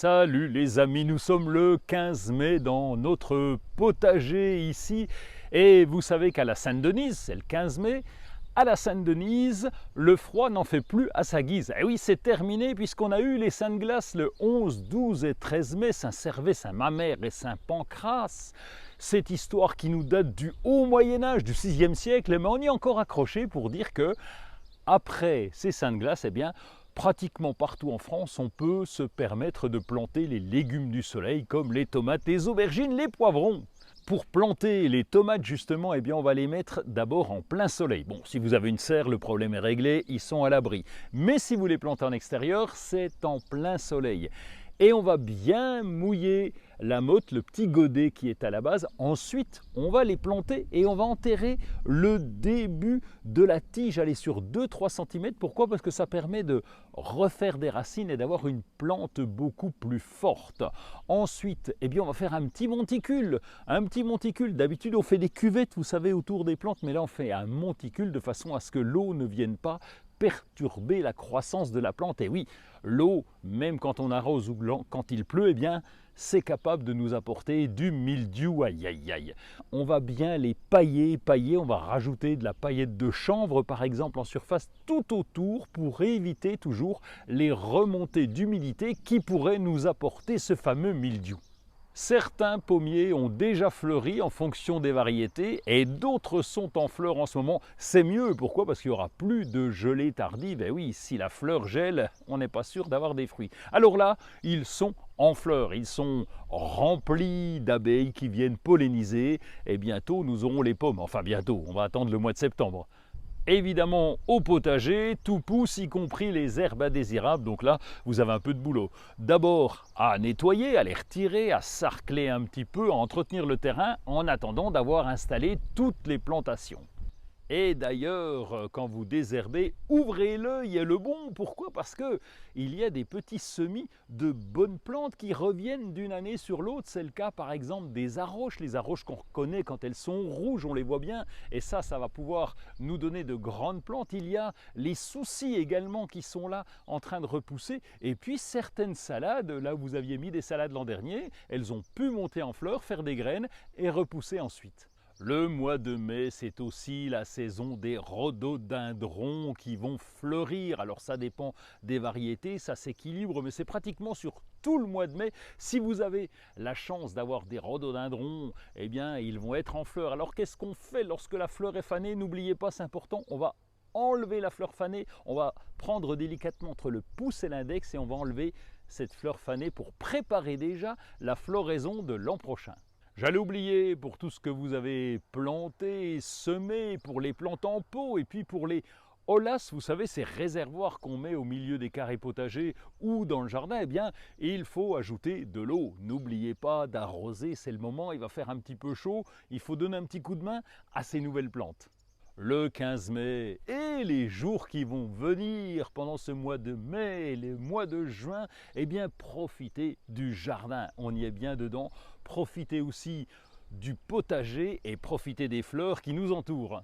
Salut les amis, nous sommes le 15 mai dans notre potager ici et vous savez qu'à la Sainte-Denise, c'est le 15 mai, à la Sainte-Denise, le froid n'en fait plus à sa guise. Et oui, c'est terminé puisqu'on a eu les Saintes Glaces le 11, 12 et 13 mai, Saint-Servais, Saint-Mamère et Saint-Pancrace. Cette histoire qui nous date du haut Moyen-Âge, du 6e siècle, mais on y est encore accroché pour dire que après ces Saintes Glaces, eh bien, pratiquement partout en France, on peut se permettre de planter les légumes du soleil comme les tomates, les aubergines, les poivrons. Pour planter les tomates justement, eh bien, on va les mettre d'abord en plein soleil. Bon, si vous avez une serre, le problème est réglé, ils sont à l'abri. Mais si vous les plantez en extérieur, c'est en plein soleil. Et on va bien mouiller la motte, le petit godet qui est à la base. Ensuite, on va les planter et on va enterrer le début de la tige, aller sur 2-3 cm. Pourquoi? Parce que ça permet de refaire des racines et d'avoir une plante beaucoup plus forte. Ensuite, eh bien, on va faire un petit monticule. Un petit monticule, d'habitude on fait des cuvettes, vous savez, autour des plantes, mais là on fait un monticule de façon à ce que l'eau ne vienne pas perturber la croissance de la plante. Et oui, l'eau, même quand on arrose ou quand il pleut, eh bien, c'est capable de nous apporter du mildiou. Aïe, aïe, aïe. On va bien les pailler, on va rajouter de la paillette de chanvre, par exemple, en surface tout autour pour éviter toujours les remontées d'humidité qui pourraient nous apporter ce fameux mildiou. Certains pommiers ont déjà fleuri en fonction des variétés et d'autres sont en fleurs en ce moment. C'est mieux, pourquoi? Parce qu'il n'y aura plus de gelée tardive. Et oui, si la fleur gèle, on n'est pas sûr d'avoir des fruits. Alors là, ils sont en fleurs, ils sont remplis d'abeilles qui viennent polliniser et bientôt nous aurons les pommes. Enfin bientôt, on va attendre le mois de septembre. Évidemment, au potager, tout pousse, y compris les herbes indésirables. Donc là, vous avez un peu de boulot. D'abord, à nettoyer, à les retirer, à sarcler un petit peu, à entretenir le terrain en attendant d'avoir installé toutes les plantations. Et d'ailleurs, quand vous désherbez, ouvrez l'œil et le bon. Pourquoi? Parce qu'il y a des petits semis de bonnes plantes qui reviennent d'une année sur l'autre. C'est le cas par exemple des arroches. Les arroches qu'on reconnaît quand elles sont rouges, on les voit bien. Et ça va pouvoir nous donner de grandes plantes. Il y a les soucis également qui sont là en train de repousser. Et puis certaines salades, là où vous aviez mis des salades l'an dernier, elles ont pu monter en fleurs, faire des graines et repousser ensuite. Le mois de mai, c'est aussi la saison des rhododendrons qui vont fleurir. Alors ça dépend des variétés, ça s'équilibre, mais c'est pratiquement sur tout le mois de mai. Si vous avez la chance d'avoir des rhododendrons, eh bien ils vont être en fleurs. Alors qu'est-ce qu'on fait lorsque la fleur est fanée? N'oubliez pas, c'est important, on va enlever la fleur fanée, on va prendre délicatement entre le pouce et l'index et on va enlever cette fleur fanée pour préparer déjà la floraison de l'an prochain. J'allais oublier pour tout ce que vous avez planté, semé, pour les plantes en pot et puis pour les holas, vous savez, ces réservoirs qu'on met au milieu des carrés potagers ou dans le jardin, eh bien, il faut ajouter de l'eau. N'oubliez pas d'arroser, c'est le moment, il va faire un petit peu chaud, il faut donner un petit coup de main à ces nouvelles plantes. Le 15 mai et les jours qui vont venir pendant ce mois de mai et les mois de juin, eh bien profitez du jardin, on y est bien dedans. Profitez aussi du potager et profitez des fleurs qui nous entourent.